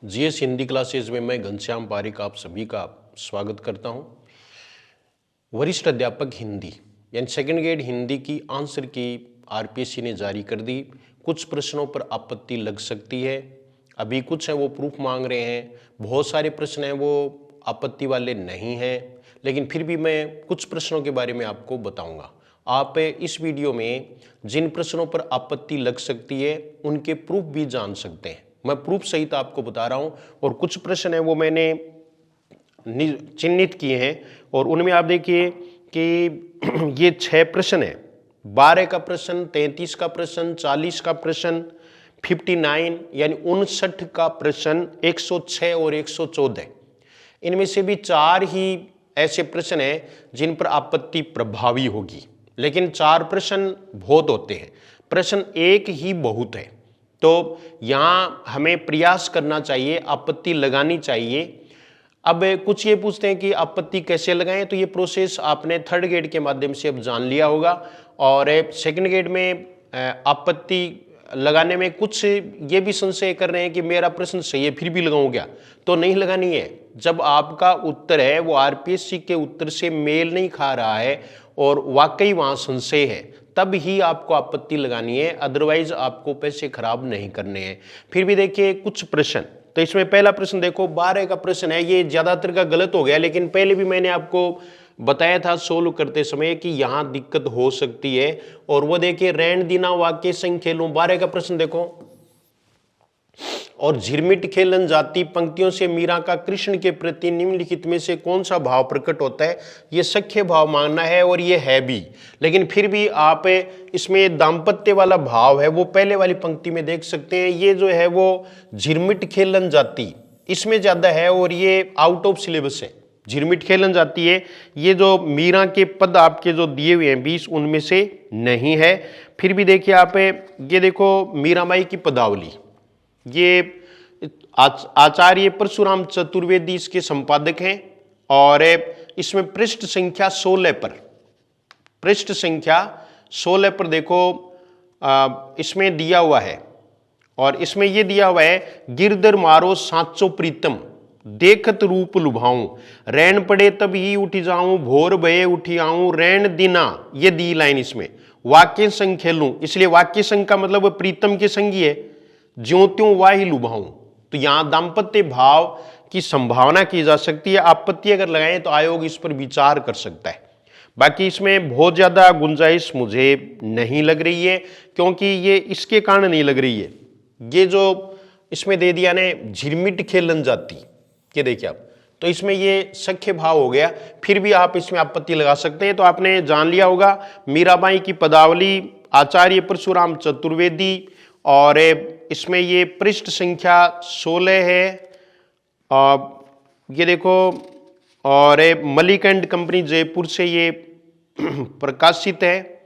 GS Hindi classes में मैं घनश्याम पारिक आप सभी का स्वागत करता हूं। वरिष्ठ अध्यापक हिंदी यानी सेकंड ग्रेड हिंदी की आंसर की आरपीएससी ने जारी कर दी। कुछ प्रश्नों पर आपत्ति लग सकती है, अभी कुछ है वो प्रूफ मांग रहे हैं, बहुत सारे प्रश्न हैं वो आपत्ति वाले नहीं हैं, लेकिन फिर भी मैं कुछ प्रश्नों के बारे में आपको बताऊंगा। आप इस वीडियो में जिन प्रश्नों पर आपत्ति लग सकती है उनके प्रूफ भी जान सकते हैं। मैं प्रूफ सहित आपको बता रहा हूं और कुछ प्रश्न है वो मैंने चिन्हित किए हैं और उनमें आप देखिए कि ये 6 प्रश्न है। 12 का प्रश्न, 33 का प्रश्न, 40 का प्रश्न, 59 यानी 59 का प्रश्न, 106 और 114। इनमें से भी 4 ही ऐसे प्रश्न हैं जिन पर आपत्ति प्रभावी होगी, लेकिन 4 प्रश्न बहुत होते हैं, प्रश्न एक ही बहुत है। तो यहां हमें प्रयास करना चाहिए, आपत्ति लगानी चाहिए। अब कुछ ये पूछते हैं कि आपत्ति कैसे लगाएं, तो ये प्रोसेस आपने थर्ड ग्रेड के माध्यम से अब जान लिया होगा। और सेकंड ग्रेड में आपत्ति लगाने में कुछ ये भी संशय कर रहे हैं कि मेरा प्रश्न सही है फिर भी लगाऊं क्या, तो नहीं लगानी है। जब आपका उत्तर है वो आरपीएससी के उत्तर से मेल नहीं खा रहा है और वाकई वहां संशय है, तब ही आपको आपत्ति लगानी है, अदरवाइज आपको पैसे खराब नहीं करने हैं। फिर भी देखिए कुछ प्रश्न, तो इसमें पहला प्रश्न देखो 12 का प्रश्न है, ये ज्यादातर का गलत हो गया, लेकिन पहले भी मैंने आपको बताया था सोल्व करते समय कि यहां दिक्कत हो सकती है। और वो देखिए रैंड दिना वाक्य संग खेलूं, 12 का प्रश्न देखो। और झिरमिट खेलन जाती पंक्तियों से मीरा का कृष्ण के प्रति निम्नलिखित में से कौन सा भाव प्रकट होता है, ये सख्य भाव मानना है और ये है भी, लेकिन फिर भी आप इसमें दाम्पत्य वाला भाव है वो पहले वाली पंक्ति में देख सकते हैं। ये जो है वो झिरमिट खेलन जाती इसमें ज्यादा है और ये आउट ऑफ सिलेबस है। झिरमिट खेलन जाती है, ये जो मीरा के पद आपके जो दिए हुए हैं 20 उनमें से नहीं है। फिर भी देखिए आप ये देखो मीराबाई की पदावली, ये आचार्य परशुराम चतुर्वेदी इसके संपादक हैं और इसमें पृष्ठ संख्या 16 पर, पृष्ठ संख्या 16 पर देखो इसमें दिया हुआ है और इसमें यह दिया हुआ है गिरधर मारो सांचो प्रीतम देखत रूप लुभाऊं, रैन पड़े तब ही उठी जाऊं, भोर भये उठी आऊं, रैन दिना, ये दी लाइन इसमें वाक्य संग खेलूं, इसलिए वाक्य संग का मतलब प्रीतम के संगी है, ज्यों त्यों वाही लुभाऊं। तो यहां दाम्पत्य भाव की संभावना की जा सकती है। आपत्ति अगर लगाएं तो आयोग इस पर विचार कर सकता है। बाकी इसमें बहुत ज्यादा गुंजाइश मुझे नहीं लग रही है, क्योंकि ये इसके कारण नहीं लग रही है। ये जो इसमें दे दिया ने झिरमिट खेलन जाती, ये देखिए आप, तो इसमें ये सख्य भाव हो गया, फिर भी आप इसमें आपत्ति लगा सकते हैं। तो आपने जान लिया होगा मीराबाई की पदावली, आचार्य परशुराम चतुर्वेदी, और इसमें ये पृष्ठ संख्या 16 है, ये देखो, और मलिक एंड कंपनी जयपुर से ये प्रकाशित है,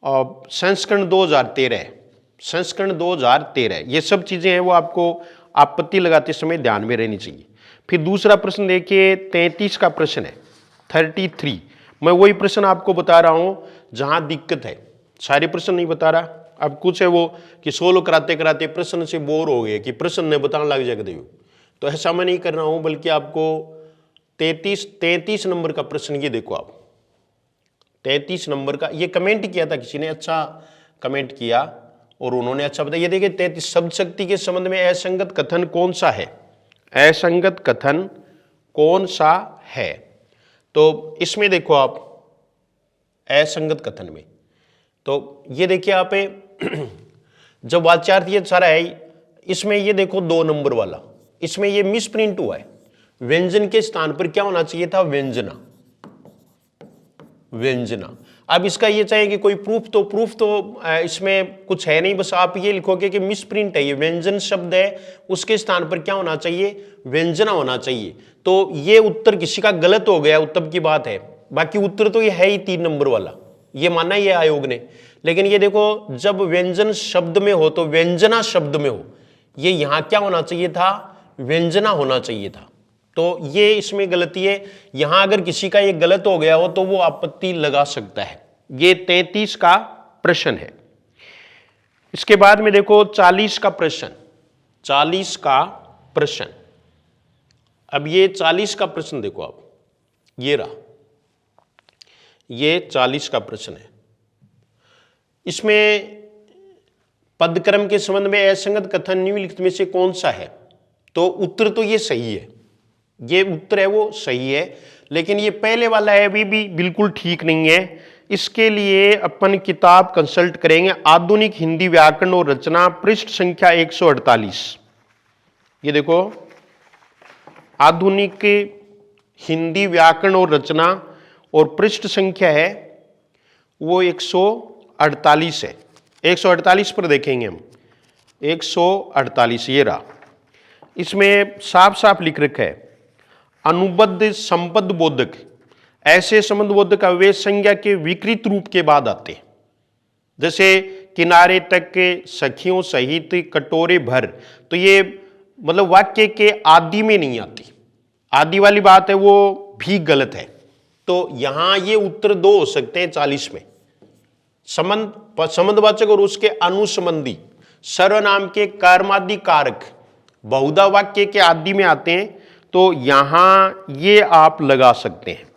और संस्करण 2013, संस्करण 2013। ये सब चीजें हैं वो आपको आपत्ति लगाते समय ध्यान में रहनी चाहिए। फिर दूसरा प्रश्न देखिए 33 का प्रश्न है, 33। मैं वही प्रश्न आपको बता रहा हूं जहां दिक्कत है, सारे प्रश्न नहीं बता रहा। अब कुछ है वो कि सोलो कराते कराते प्रश्न से बोर हो गए कि प्रश्न ने बताने लग जाएगा, तो ऐसा मैं नहीं कर रहा हूं, बल्कि आपको 33 नंबर का प्रश्न ये देखो आप, 33 नंबर का, ये कमेंट किया था किसी ने, अच्छा कमेंट किया और उन्होंने अच्छा बताया। ये देखिए 33, शब्द शक्ति के संबंध में असंगत कथन कौन सा है, असंगत कथन कौन सा है। तो इसमें देखो आप असंगत कथन में, तो ये देखिए आप जब वाच्यार्थ ये सारा है, इसमें ये देखो 2 नंबर वाला, इसमें ये मिस प्रिंट हुआ है। व्यंजन के स्थान पर क्या होना चाहिए था, व्यंजना, व्यंजना। अब इसका ये चाहिए कि कोई प्रूफ तो इसमें कुछ है नहीं, बस आप ये लिखोगे कि मिस प्रिंट है, ये व्यंजन शब्द है, उसके स्थान पर क्या होना चाहिए, व्यंजना होना चाहिए। तो ये उत्तर किसी का गलत हो गया, उत्तर की बात है, बाकी उत्तर तो ये है ही 3 नंबर वाला, ये माना ही है आयोग ने। लेकिन ये देखो जब व्यंजन शब्द में हो तो व्यंजना शब्द में हो, ये यहां क्या होना चाहिए था, व्यंजना होना चाहिए था। तो ये इसमें गलती है। यहां अगर किसी का ये गलत हो गया हो तो वो आपत्ति लगा सकता है। ये 33 का प्रश्न है। इसके बाद में देखो 40 का प्रश्न, 40 का प्रश्न। अब ये 40 का प्रश्न देखो आप, ये रहा, ये 40 का प्रश्न है। इसमें पदक्रम के संबंध में असंगत कथन निम्नलिखित में से कौन सा है? तो उत्तर तो ये सही है, ये उत्तर है वो सही है, लेकिन ये पहले वाला है अभी भी बिल्कुल ठीक नहीं है। इसके लिए अपन किताब कंसल्ट करेंगे, आधुनिक हिंदी व्याकरण और रचना, पृष्ठ संख्या 148। ये देखो, आधुनिक हिंदी व्याकरण और रचना और पृष्ठ संख्या है वो 148 है। 148 पर देखेंगे हम, 148 ये रहा। इसमें साफ साफ लिख रखा है, अनुबद्ध संबद्ध बोधक ऐसे संबंध बोधक अव्यय संज्ञा के विकृत रूप के बाद आते, जैसे किनारे तक के, सखियों सहित, कटोरे भर। तो ये मतलब वाक्य के आदि में नहीं आती, आदि वाली बात है वो भी गलत है। तो यहां ये उत्तर दो हो सकते हैं 40 में, संबंधवाचक और उसके अनुसंबंधी सर्वनाम के कर्मादि कारक बहुधा वाक्य के आदि में आते हैं, तो यहां ये आप लगा सकते हैं।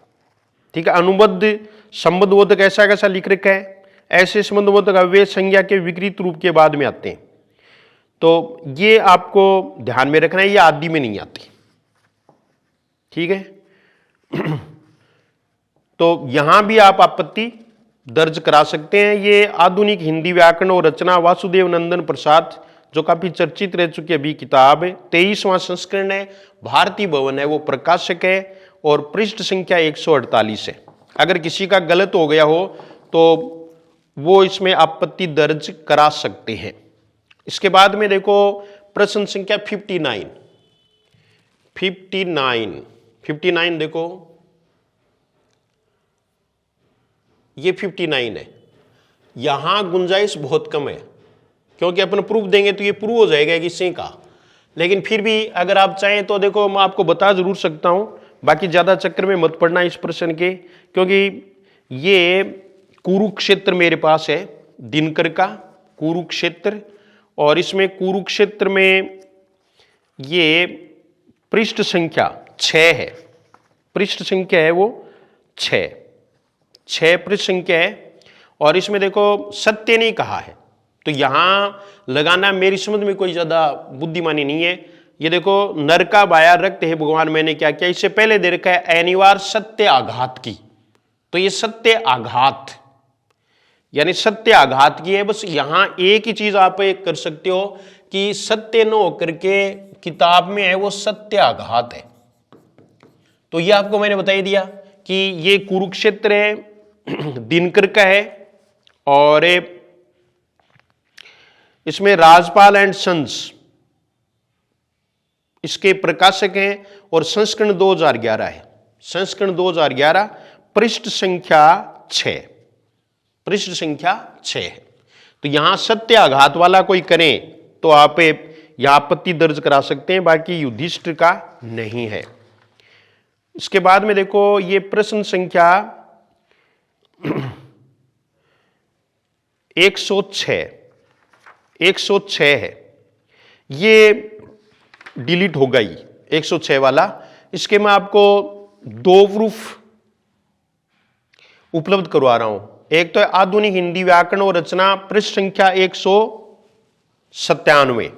ठीक है, अनुबद्ध संबंधबोधक ऐसा कैसा लिख रखा है, ऐसे संबंधबोधक अव्यय संज्ञा के विकृत रूप के बाद में आते हैं, तो ये आपको ध्यान में रखना है, ये आदि में नहीं आती। ठीक है, तो यहां भी आप आपत्ति दर्ज करा सकते हैं। ये आधुनिक हिंदी व्याकरण और रचना, वासुदेव नंदन प्रसाद, जो काफी चर्चित रह चुकी अभी किताब है, 23वां संस्करण है, भारती भवन है वो प्रकाशक है, और पृष्ठ संख्या 148 है। अगर किसी का गलत हो गया हो तो वो इसमें आपत्ति दर्ज करा सकते हैं। इसके बाद में देखो प्रश्न संख्या 59 देखो, ये 59 है। यहां गुंजाइश बहुत कम है, क्योंकि अपन प्रूफ देंगे तो ये प्रूव हो जाएगा किसी का, लेकिन फिर भी अगर आप चाहें तो देखो मैं आपको बता जरूर सकता हूं, बाकी ज्यादा चक्कर में मत पड़ना इस प्रश्न के, क्योंकि ये कुरुक्षेत्र मेरे पास है, दिनकर का कुरुक्षेत्र, और इसमें कुरुक्षेत्र में ये पृष्ठ संख्या 6 है, पृष्ठ संख्या है वो 6 पृष्ठ संख्या है, और इसमें देखो सत्य नहीं कहा है, तो यहां लगाना मेरी समझ में कोई ज्यादा बुद्धिमानी नहीं है। ये देखो, नर का बाया रक्त है भगवान मैंने क्या किया, इससे पहले दे रखा है अनिवार्य सत्य आघात की, तो ये सत्य आघात यानी सत्य आघात की है। बस यहां एक ही चीज आप कर सकते हो कि सत्य न होकर के किताब में है वो सत्य आघात है, तो ये आपको मैंने बता ही दिया कि ये कुरुक्षेत्र है, दिनकर का है, और इसमें राजपाल एंड सन्स इसके प्रकाशक हैं, और संस्करण 2011 है, संस्करण 2011, पृष्ठ संख्या 6, पृष्ठ संख्या 6 है। तो यहां सत्य आघात वाला कोई करें तो आप यहां आपत्ति दर्ज करा सकते हैं, बाकी युधिष्ठिर का नहीं है। इसके बाद में देखो ये प्रश्न संख्या 106 है, ये डिलीट हो गई 106 वाला। इसके मैं आपको 2 प्रूफ उपलब्ध करवा रहा हूं। एक तो है आधुनिक हिंदी व्याकरण और रचना, पृष्ठ संख्या 197,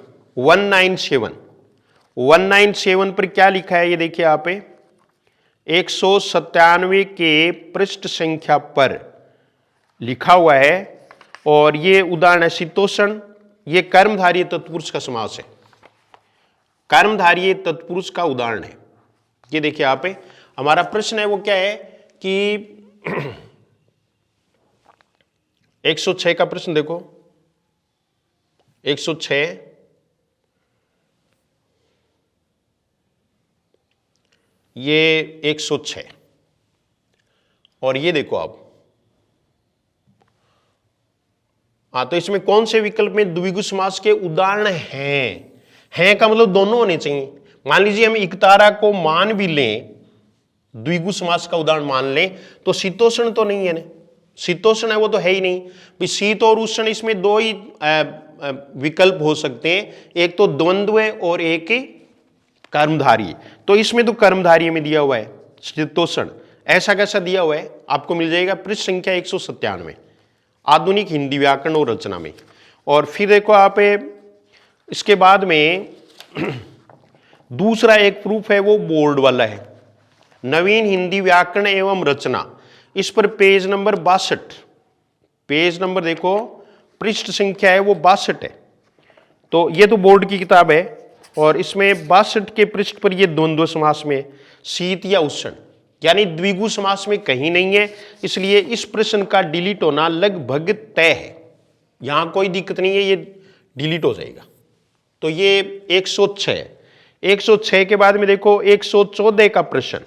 197 पर क्या लिखा है ये देखिए आप, 197 के पृष्ठ संख्या पर लिखा हुआ है, और ये उदाहरण है शीतोषण, ये कर्मधारय तत्पुरुष का समास है, कर्मधारय तत्पुरुष का उदाहरण है। ये देखिए आप, हमारा प्रश्न है वो क्या है कि 106 का प्रश्न देखो, 106, ये 106, और ये देखो आप, तो इसमें कौन से विकल्प में द्विगु समास के उदाहरण हैं का मतलब दोनों होने चाहिए। मान लीजिए हम इकतारा को मान भी लें, द्विगु समास का उदाहरण मान लें, तो शीतोष्ण तो नहीं है ना, शीतोष्ण है वो तो है ही नहीं भी। शीत और उष्ण इसमें 2 ही विकल्प हो सकते हैं, एक तो द्वंद्व और एक कर्मधारी, तो इसमें तो कर्मधारी में दिया हुआ है शीतोष्ण, ऐसा कैसा दिया हुआ है आपको मिल जाएगा पृष्ठ संख्या 197 आधुनिक हिंदी व्याकरण और रचना में। और फिर देखो आप इसके बाद में दूसरा एक प्रूफ है वो बोर्ड वाला है, नवीन हिंदी व्याकरण एवं रचना, इस पर पेज नंबर 62, पेज नंबर देखो पृष्ठ संख्या है वो 62 है। तो ये तो बोर्ड की किताब है और इसमें 62 के पृष्ठ पर ये द्वंद्व समास में शीत या उष्ण यानी द्विगु समास में कहीं नहीं है, इसलिए इस प्रश्न का डिलीट होना लगभग तय है, यहां कोई दिक्कत नहीं है, ये डिलीट हो जाएगा। तो ये 106 के बाद में देखो 114 का प्रश्न,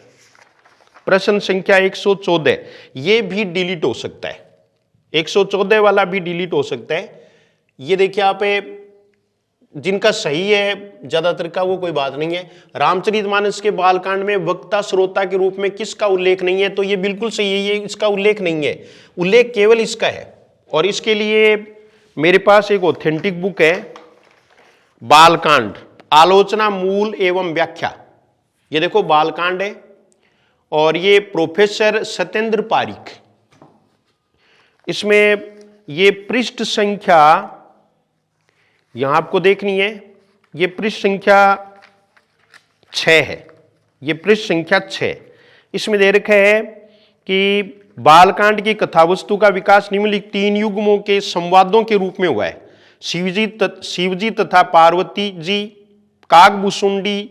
प्रश्न संख्या 114, ये भी डिलीट हो सकता है, 114 वाला भी डिलीट हो सकता है। ये देखिए आप जिनका सही है ज्यादातर का वो कोई बात नहीं है। रामचरितमानस के बालकांड में वक्ता श्रोता के रूप में किसका उल्लेख नहीं है, तो ये बिल्कुल सही है, ये इसका उल्लेख नहीं है, उल्लेख केवल इसका है। और इसके लिए मेरे पास एक ऑथेंटिक बुक है बालकांड आलोचना मूल एवं व्याख्या, ये देखो बालकांड है और ये प्रोफेसर सत्येंद्र पारिक, इसमें ये पृष्ठ संख्या यहां आपको देखनी है, ये पृष्ठ संख्या 6 है, ये पृष्ठ संख्या 6, इसमें दे रखा है कि बालकांड की कथावस्तु का विकास निम्नलिखित 3 युग्मों के संवादों के रूप में हुआ है, शिवजी तथा पार्वती जी, काकभूषुंडी,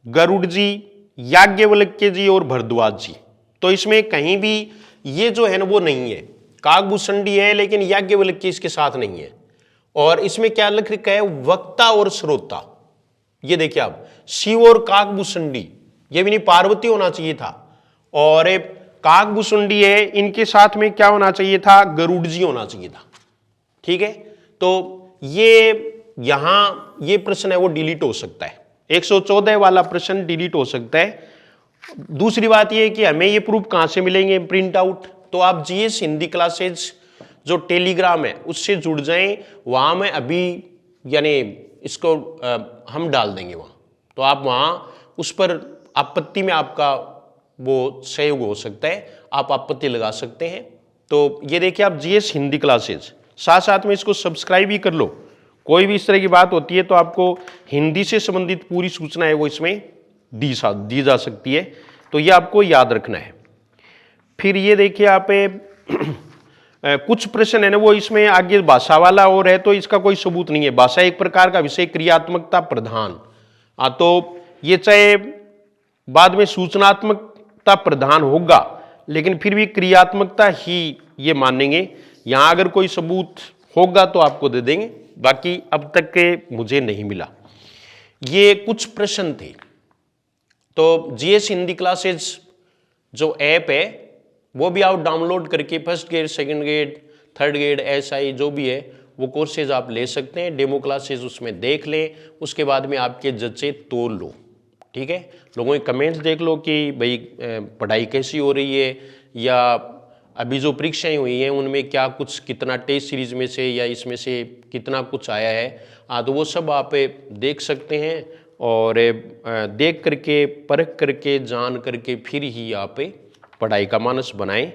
गरुड़ जी, याज्ञवल्क्य जी और भरद्वाज जी। तो इसमें कहीं भी ये जो है ना वो नहीं है, काकभूषुंडी है लेकिन याज्ञवल्क्य इसके साथ नहीं है। और इसमें क्या लिख रखा है वक्ता और श्रोता, ये देखिए आप शिव और काकभूषुंडी, ये भी नहीं पार्वती होना चाहिए था, और काकभूषुंडी है इनके साथ में क्या होना चाहिए था गरुड़ जी होना चाहिए था, ठीक है। तो ये यहां ये प्रश्न है वो डिलीट हो सकता है, 114 वाला प्रश्न डिलीट हो सकता है। दूसरी बात ये कि हमें ये प्रूफ कहां से मिलेंगे प्रिंट आउट, तो आप जीएस हिंदी क्लासेज जो टेलीग्राम है उससे जुड़ जाएं, वहां मैं अभी यानी इसको हम डाल देंगे वहां, तो आप वहां उस पर आपत्ति में आपका वो सहयोग हो सकता है, आप आपत्ति लगा सकते हैं। तो ये देखिए आप जीएस हिंदी क्लासेज, साथ साथ में इसको सब्सक्राइब भी कर लो, कोई भी इस तरह की बात होती है तो आपको हिंदी से संबंधित पूरी सूचना है वो इसमें दी जा सकती है, तो ये आपको याद रखना है। फिर ये देखिए आप कुछ प्रश्न है ना वो इसमें आगे भाषा वाला और है, तो इसका कोई सबूत नहीं है, भाषा एक प्रकार का विषय क्रियात्मकता प्रधान, तो ये चाहे बाद में सूचनात्मकता प्रधान होगा लेकिन फिर भी क्रियात्मकता ही ये मानेंगे, यहां अगर कोई सबूत होगा तो आपको दे देंगे, बाकी अब तक के मुझे नहीं मिला। ये कुछ प्रश्न थे। तो जीएस हिंदी क्लासेज जो ऐप है वो भी आप डाउनलोड करके first grade, second grade, third grade, SI जो भी है वो कोर्सेज आप ले सकते हैं, डेमो क्लासेज उसमें देख लें, उसके बाद में आपके जजे तोल लो, ठीक है। लोगों के कमेंट्स देख लो कि भाई पढ़ाई कैसी हो रही है, या अभी जो परीक्षाएं हुई हैं उनमें क्या कुछ कितना टेस्ट सीरीज में से या इसमें से कितना कुछ आया है, तो वो सब आप देख सकते हैं, और देख करके परख करके जान करके फिर ही आप पढ़ाई का मानस बनाएं।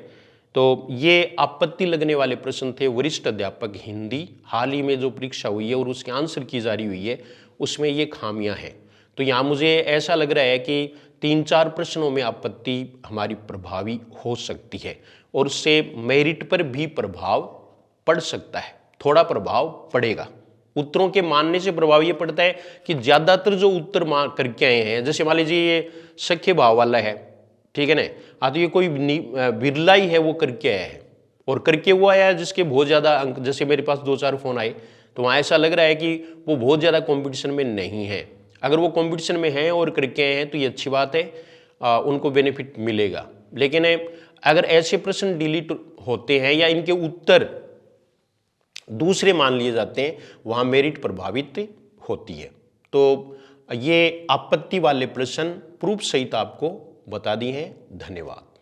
तो ये आपत्ति लगने वाले प्रश्न थे वरिष्ठ अध्यापक हिंदी, हाल ही में जो परीक्षा हुई है और उसके आंसर की जारी हुई है उसमें ये खामियां हैं। तो यहाँ मुझे ऐसा लग रहा है कि 3-4 प्रश्नों में आपत्ति हमारी प्रभावी हो सकती है और उससे मेरिट पर भी प्रभाव पड़ सकता है, थोड़ा प्रभाव पड़ेगा। उत्तरों के मानने से प्रभाव ये पड़ता है कि ज़्यादातर जो उत्तर मान करके आए हैं, जैसे मान लीजिए ये सख्य भाव वाला है, ठीक है ना, तो ये कोई बिरला ही है वो करके आया है, और करके वो आया है जिसके बहुत ज़्यादा अंक, जैसे मेरे पास 2-4 फ़ोन आए तो वहाँ ऐसा लग रहा है कि वो बहुत ज़्यादा कॉम्पिटिशन में नहीं है। अगर वो कंपटीशन में हैं और करके आए हैं तो ये अच्छी बात है, उनको बेनिफिट मिलेगा। लेकिन अगर ऐसे प्रश्न डिलीट होते हैं या इनके उत्तर दूसरे मान लिए जाते हैं, वहाँ मेरिट प्रभावित होती है। तो ये आपत्ति वाले प्रश्न प्रूफ सहित आपको बता दिए हैं। धन्यवाद।